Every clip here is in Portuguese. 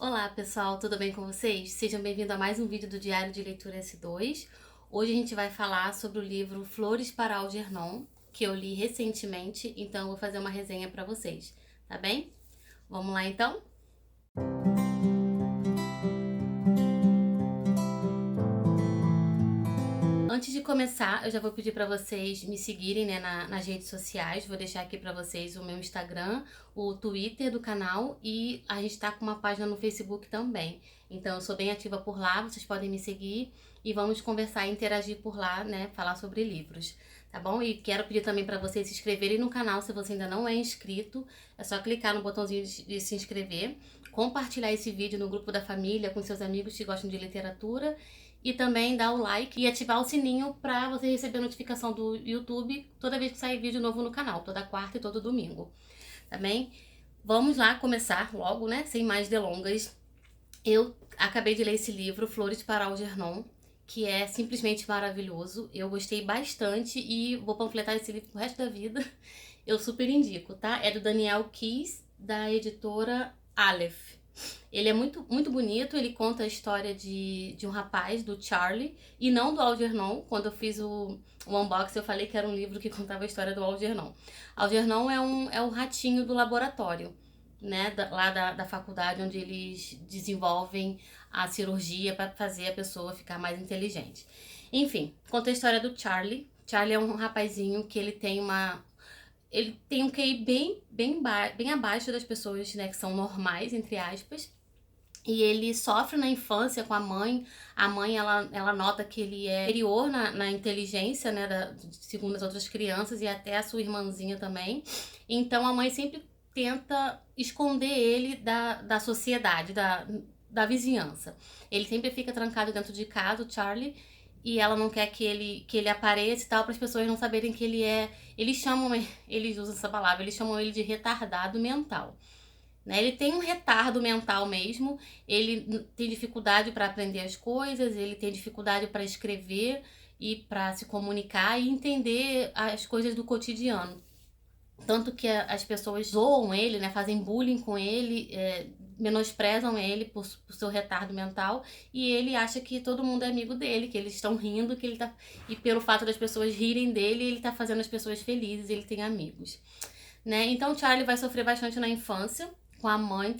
Olá pessoal, tudo bem com vocês? Sejam bem-vindos a mais um vídeo do Diário de Leitura S2. Hoje a gente vai falar sobre o livro Flores para Algernon, que eu li recentemente, então eu vou fazer uma resenha para vocês, tá bem? Vamos lá então? Antes de começar, eu já vou pedir para vocês me seguirem, né, nas redes sociais. Vou deixar aqui para vocês o meu Instagram, o Twitter do canal e a gente tá com uma página no Facebook também. Então eu sou bem ativa por lá, vocês podem me seguir e vamos conversar e interagir por lá, né, falar sobre livros, tá bom? E quero pedir também para vocês se inscreverem no canal se você ainda não é inscrito. É só clicar no botãozinho de se inscrever, compartilhar esse vídeo no grupo da família com seus amigos que gostam de literatura e também dar o like e ativar o sininho para você receber notificação do YouTube toda vez que sair vídeo novo no canal, toda quarta e todo domingo, tá bem? Vamos lá começar logo, né? Sem mais delongas. Eu acabei de ler esse livro, Flores para Algernon, que é simplesmente maravilhoso. Eu gostei bastante e vou panfletar esse livro pro resto da vida. Eu super indico, tá? É do Daniel Keyes, da editora Aleph. Ele é muito bonito, ele conta a história de um rapaz, do Charlie, e não do Algernon. Quando eu fiz o unboxing, eu falei que era um livro que contava a história do Algernon. Algernon é o ratinho do laboratório, né, da faculdade, onde eles desenvolvem a cirurgia para fazer a pessoa ficar mais inteligente. Enfim, conta a história do Charlie. Charlie é um rapazinho que ele tem um QI bem abaixo das pessoas, né, que são normais, entre aspas. E ele sofre na infância com a mãe. A mãe, ela nota que ele é superior na inteligência, né, segundo as outras crianças e até a sua irmãzinha também. Então a mãe sempre tenta esconder ele da sociedade, da vizinhança. Ele sempre fica trancado dentro de casa, o Charlie, e ela não quer que ele apareça e tal, para as pessoas não saberem que ele é. Eles usam essa palavra, eles chamam ele de retardado mental. Né? Ele tem um retardo mental mesmo, ele tem dificuldade para aprender as coisas, ele tem dificuldade para escrever e para se comunicar e entender as coisas do cotidiano. Tanto que as pessoas zoam ele, né, fazem bullying com ele, menosprezam ele por seu retardo mental, e ele acha que todo mundo é amigo dele, que eles estão rindo, que ele tá. E pelo fato das pessoas rirem dele, ele tá fazendo as pessoas felizes, ele tem amigos. Né? Então o Charlie vai sofrer bastante na infância, com a mãe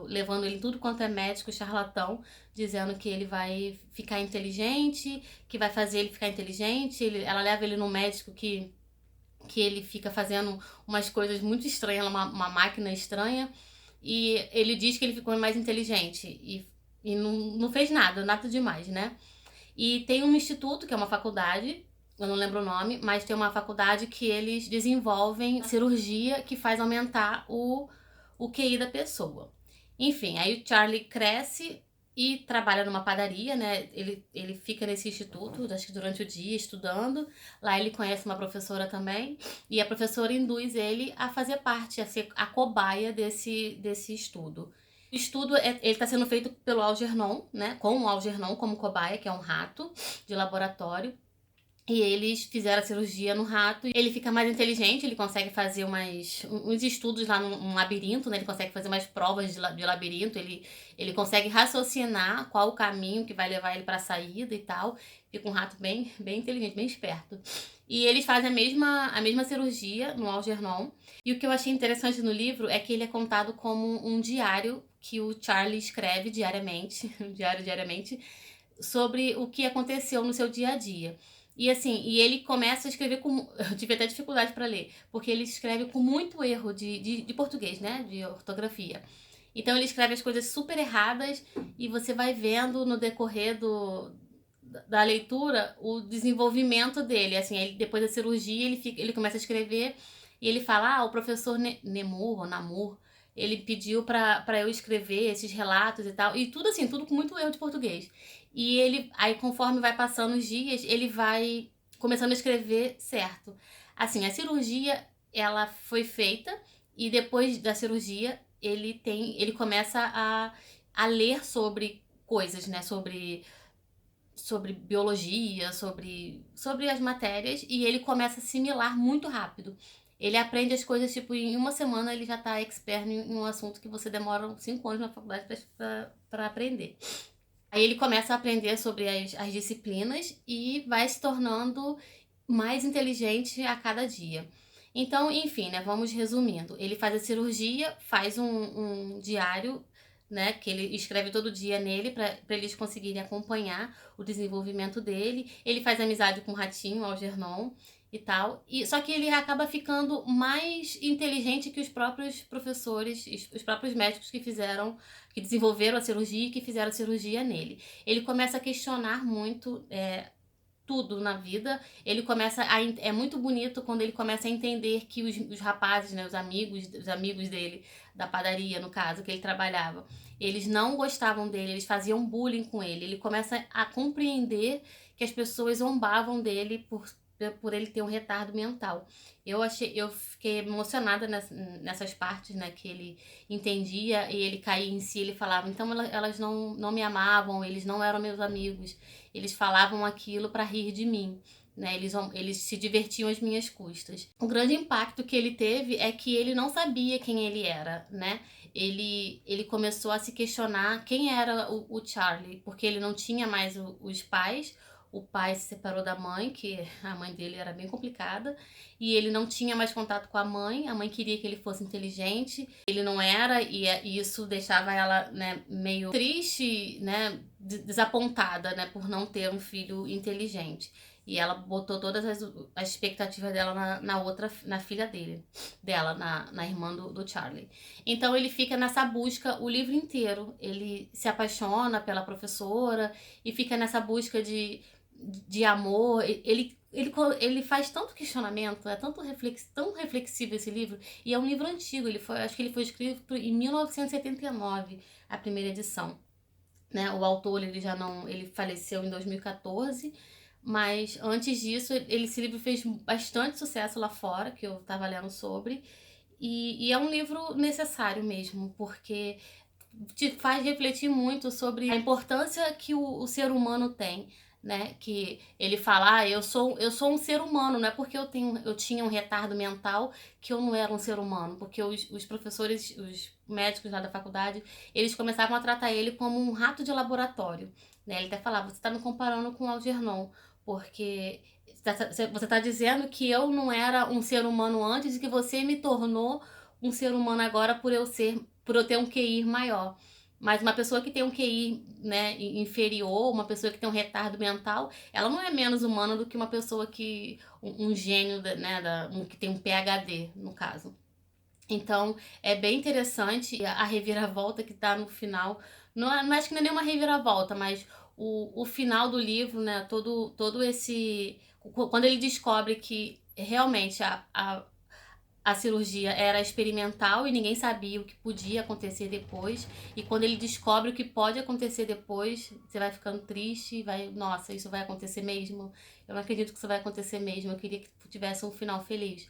levando ele tudo quanto é médico, charlatão, dizendo que ele vai ficar inteligente, que vai fazer ele ficar inteligente. Ela leva ele no médico que ele fica fazendo umas coisas muito estranhas, uma máquina estranha, e ele diz que ele ficou mais inteligente, e não fez nada demais, né? E tem um instituto, que é uma faculdade, eu não lembro o nome, mas tem uma faculdade que eles desenvolvem cirurgia que faz aumentar o QI da pessoa. Enfim, aí o Charlie cresce e trabalha numa padaria, né? Ele fica nesse instituto, acho que durante o dia, estudando. Lá ele conhece uma professora também, e a professora induz ele a fazer parte, a ser a cobaia desse estudo. O estudo, ele está sendo feito pelo Algernon, né? Com o Algernon como cobaia, que é um rato de laboratório. E eles fizeram a cirurgia no rato e ele fica mais inteligente, ele consegue fazer uns estudos lá num labirinto, né? Ele consegue fazer umas provas de labirinto, ele consegue raciocinar qual o caminho que vai levar ele para a saída e tal. Fica um rato bem inteligente, bem esperto. E eles fazem a mesma cirurgia no Algernon. E o que eu achei interessante no livro é que ele é contado como um diário que o Charlie escreve diariamente, diariamente, sobre o que aconteceu no seu dia a dia. E assim, e ele começa a escrever com. Eu tive até dificuldade para ler, porque ele escreve com muito erro de português, né? De ortografia. Então ele escreve as coisas super erradas e você vai vendo no decorrer da leitura o desenvolvimento dele. Assim, ele, depois da cirurgia, ele começa a escrever e ele fala: o professor Nemur ou Namur, ele pediu para eu escrever esses relatos e tal. E tudo assim, tudo com muito erro de português. E ele, aí conforme vai passando os dias, ele vai começando a escrever certo. Assim, a cirurgia, ela foi feita e depois da cirurgia, ele começa a ler sobre coisas, né? Sobre biologia, sobre as matérias, e ele começa a assimilar muito rápido. Ele aprende as coisas, tipo, em uma semana ele já tá expert em um assunto que você demora 5 anos na faculdade pra aprender. Aí ele começa a aprender sobre as disciplinas e vai se tornando mais inteligente a cada dia. Então, enfim, né, vamos resumindo. Ele faz a cirurgia, faz um diário, né, que ele escreve todo dia nele para eles conseguirem acompanhar o desenvolvimento dele. Ele faz amizade com o ratinho, Algernon e tal. E só que ele acaba ficando mais inteligente que os próprios professores, os próprios médicos que desenvolveram a cirurgia e que fizeram a cirurgia nele. Ele começa a questionar muito tudo na vida. Ele começa a... É muito bonito quando ele começa a entender que os rapazes, né, os amigos dele, da padaria, no caso, que ele trabalhava, eles não gostavam dele, eles faziam bullying com ele. Ele começa a compreender que as pessoas zombavam dele por ele ter um retardo mental. Eu fiquei emocionada nessas partes, né, que ele entendia e ele caía em si, ele falava, então elas não me amavam, eles não eram meus amigos, eles falavam aquilo para rir de mim, né, eles se divertiam às minhas custas. O grande impacto que ele teve é que ele não sabia quem ele era, né, ele começou a se questionar quem era o Charlie, porque ele não tinha mais os pais. O pai se separou da mãe, que a mãe dele era bem complicada, e ele não tinha mais contato com a mãe queria que ele fosse inteligente, ele não era, e isso deixava ela, né, meio triste, né, desapontada, né, por não ter um filho inteligente. E ela botou todas as expectativas dela na filha na irmã do Charlie. Então ele fica nessa busca o livro inteiro. Ele se apaixona pela professora e fica nessa busca de amor. Ele faz tanto questionamento, é tão reflexivo esse livro, e é um livro antigo, acho que ele foi escrito em 1979, a primeira edição. Né? O autor ele faleceu em 2014, mas antes disso, esse livro fez bastante sucesso lá fora, que eu estava lendo sobre, e é um livro necessário mesmo, porque te faz refletir muito sobre a importância que o ser humano tem, né? Que ele fala, eu sou um ser humano, não é porque eu tinha um retardo mental que eu não era um ser humano, porque os professores, os médicos lá da faculdade, eles começavam a tratar ele como um rato de laboratório, né? Ele até falava, você está me comparando com o Algernon, porque você está dizendo que eu não era um ser humano antes e que você me tornou um ser humano agora por eu ter um QI maior. Mas uma pessoa que tem um QI, né, inferior, uma pessoa que tem um retardo mental, ela não é menos humana do que uma pessoa um gênio, né, que tem um PhD, no caso. Então, é bem interessante a reviravolta que tá no final. Não acho que não é nenhuma reviravolta, mas o final do livro, né, todo esse... Quando ele descobre que realmente a cirurgia era experimental e ninguém sabia o que podia acontecer depois. E quando ele descobre o que pode acontecer depois, você vai ficando triste, nossa, isso vai acontecer mesmo? Eu não acredito que isso vai acontecer mesmo. Eu queria que tivesse um final feliz.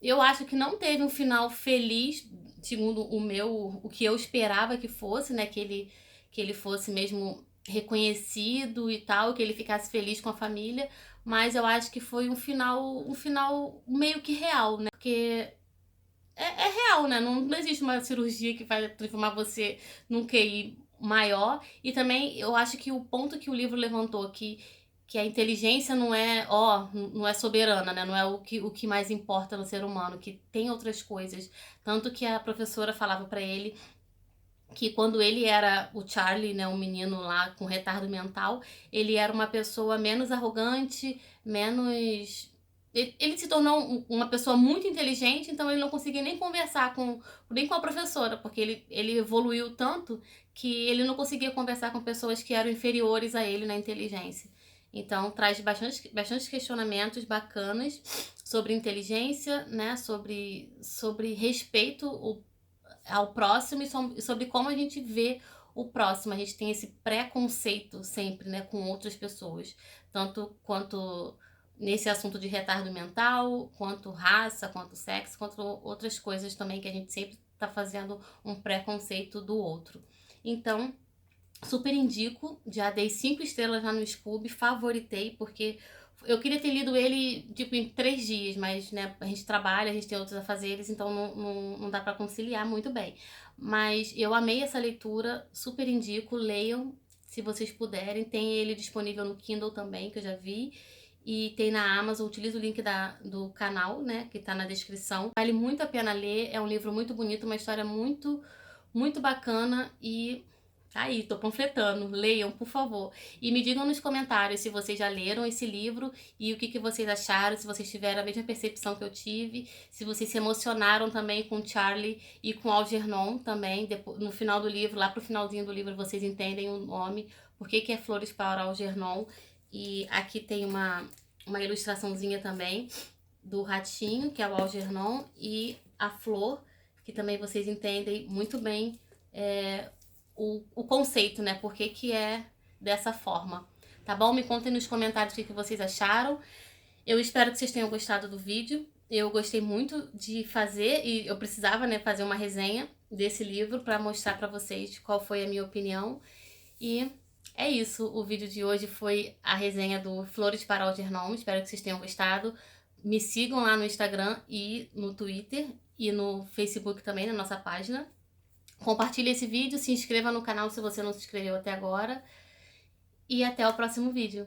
Eu acho que não teve um final feliz, segundo o que eu esperava que fosse, né? Que ele fosse mesmo reconhecido e tal, que ele ficasse feliz com a família, mas eu acho que foi um final meio que real, né? Porque é real, né? Não existe uma cirurgia que vai transformar você num QI maior. E também eu acho que o ponto que o livro levantou, que a inteligência não é soberana, né? Não é o que mais importa no ser humano, que tem outras coisas. Tanto que a professora falava pra ele que quando ele era o Charlie, né, um menino lá com retardo mental, ele era uma pessoa menos arrogante, menos... Ele se tornou uma pessoa muito inteligente, então ele não conseguia nem conversar nem com a professora, porque ele evoluiu tanto que ele não conseguia conversar com pessoas que eram inferiores a ele na inteligência. Então traz bastante questionamentos bacanas sobre inteligência, né, sobre respeito ao próximo e sobre como a gente vê o próximo. A gente tem esse preconceito sempre, né, com outras pessoas, tanto quanto nesse assunto de retardo mental, quanto raça, quanto sexo, quanto outras coisas também que a gente sempre está fazendo um preconceito do outro. Então, super indico, já dei 5 estrelas lá no Scoob, favoritei, porque Eu queria ter lido ele, tipo, em 3 dias, mas, né, a gente trabalha, a gente tem outros afazeres, então não dá pra conciliar muito bem. Mas eu amei essa leitura, super indico, leiam se vocês puderem. Tem ele disponível no Kindle também, que eu já vi. E tem na Amazon, utiliza o link do canal, né, que tá na descrição. Vale muito a pena ler, é um livro muito bonito, uma história muito, muito bacana e tá aí, tô panfletando. Leiam, por favor. E me digam nos comentários se vocês já leram esse livro e o que vocês acharam, se vocês tiveram a mesma percepção que eu tive, se vocês se emocionaram também com Charlie e com Algernon também. No final do livro, lá pro finalzinho do livro, vocês entendem o nome, por que é Flores para Algernon. E aqui tem uma ilustraçãozinha também do ratinho, que é o Algernon, e a flor, que também vocês entendem muito bem o conceito, né? Por que é dessa forma. Tá bom? Me contem nos comentários o que vocês acharam. Eu espero que vocês tenham gostado do vídeo. Eu gostei muito de fazer e eu precisava, né, fazer uma resenha desse livro para mostrar para vocês qual foi a minha opinião. E é isso. O vídeo de hoje foi a resenha do Flores para Algernon. Espero que vocês tenham gostado. Me sigam lá no Instagram e no Twitter e no Facebook também, na nossa página. Compartilhe esse vídeo, se inscreva no canal se você não se inscreveu até agora. E até o próximo vídeo.